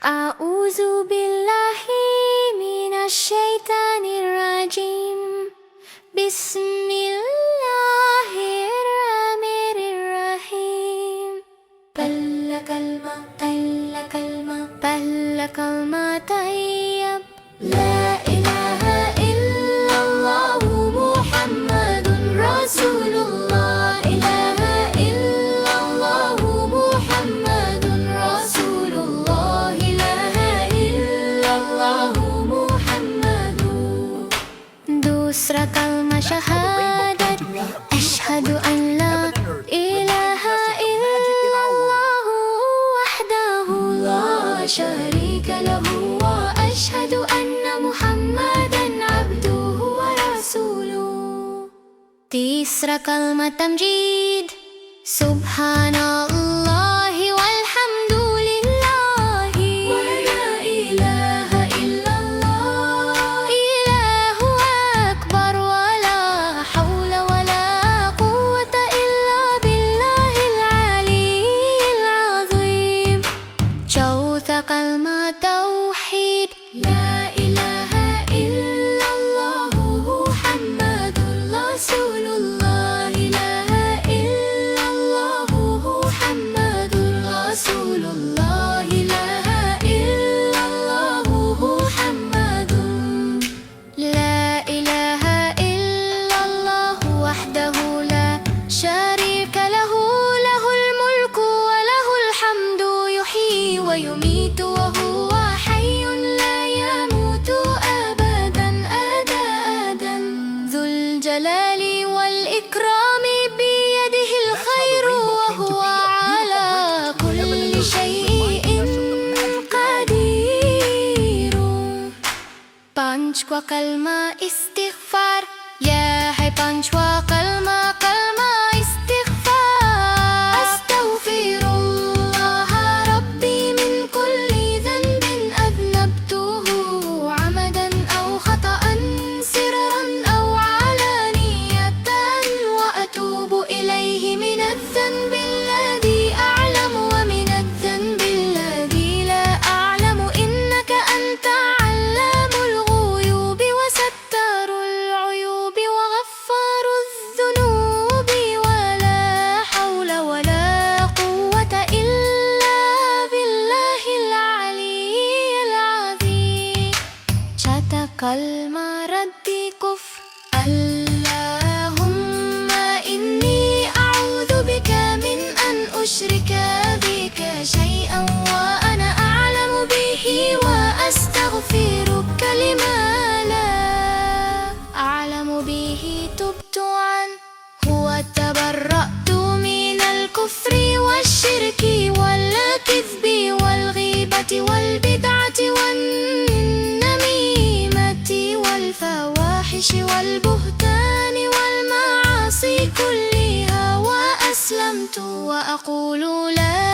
أعوذ بالله من الشيطان الرجيم. بسم الله الرحمن الرحيم. بل كلمة طيب. لا إله إلا الله محمد رسول الله. إله إلا الله محمد رسول الله. إله إلا الله محمد. दूसरा कलमा शहादत अशहदु अन ला इलाहा इल्लल्लाहु वहदहु ला शरीका लहु व अशहदु अन्ना मुहम्मदन अब्दुहु व रसूलुहु. तीसरा कलमा तमजीद सुब्हानल्लाहि वल्हम्दुलिल्लाहि व ला इलाहा इल्लल्लाह. इलाहु अकबर व ला हौला व ला कुव्वता इल्ला बिल्लाहिल अलिय्यिल अज़ीम. चौथा कलमा तौहीद ला इलाहा इल्लल्लाह मुहम्मदुर रसूलुल्लाह. इलाहा इल्लल्लाह मुहम्मदुर रसूलुल्लाह. इलाहा इल्लल्लाह मुहम्मदुर. ला इलाहा इल्लल्लाह वहदहु ला शरीका लहु लहुल मुल्कु व लहुल हम्दु युहयी व युमीतु व हुवा हय्युन ला यमूतु अबदन अबदन. ذुल जलालि वल इक्रामि बियदिहिल खैरु व हुवा अला कुल्लि शैइन कदीर. पांचवा कलमा इस्तिग़फ़ार. यह है पांचवा कलमा इस्तिग़फ़ार. अस्तग़फ़िरुल्लाह रब्बी मिन कुल्ली ज़ंबिन अज़नबतुहु अमदन औ ख़तअन सिर्रन औ अलानियतन व अतूबु इलैहि मिनज़्ज़न्बि الذي أعلم ومن الذنب الذي لا أعلم إنك أنت علام الغيوب وستار العيوب وغفار الذنوب. ولا حول ولا قوة إلا بالله العلي العظيم. شتا كلمة ردي كفر. اللهم إني أعوذ بك من أن أشرك بك شيئا وأنا أعلم به وأستغفرك لما لا أعلم به تبت عنه وتبرأت من الكفر والشرك والكذب والغيبة والبدعة والنميمة والفواحش والبهتان والمعاصي كلها. وأسلمت وأقول لا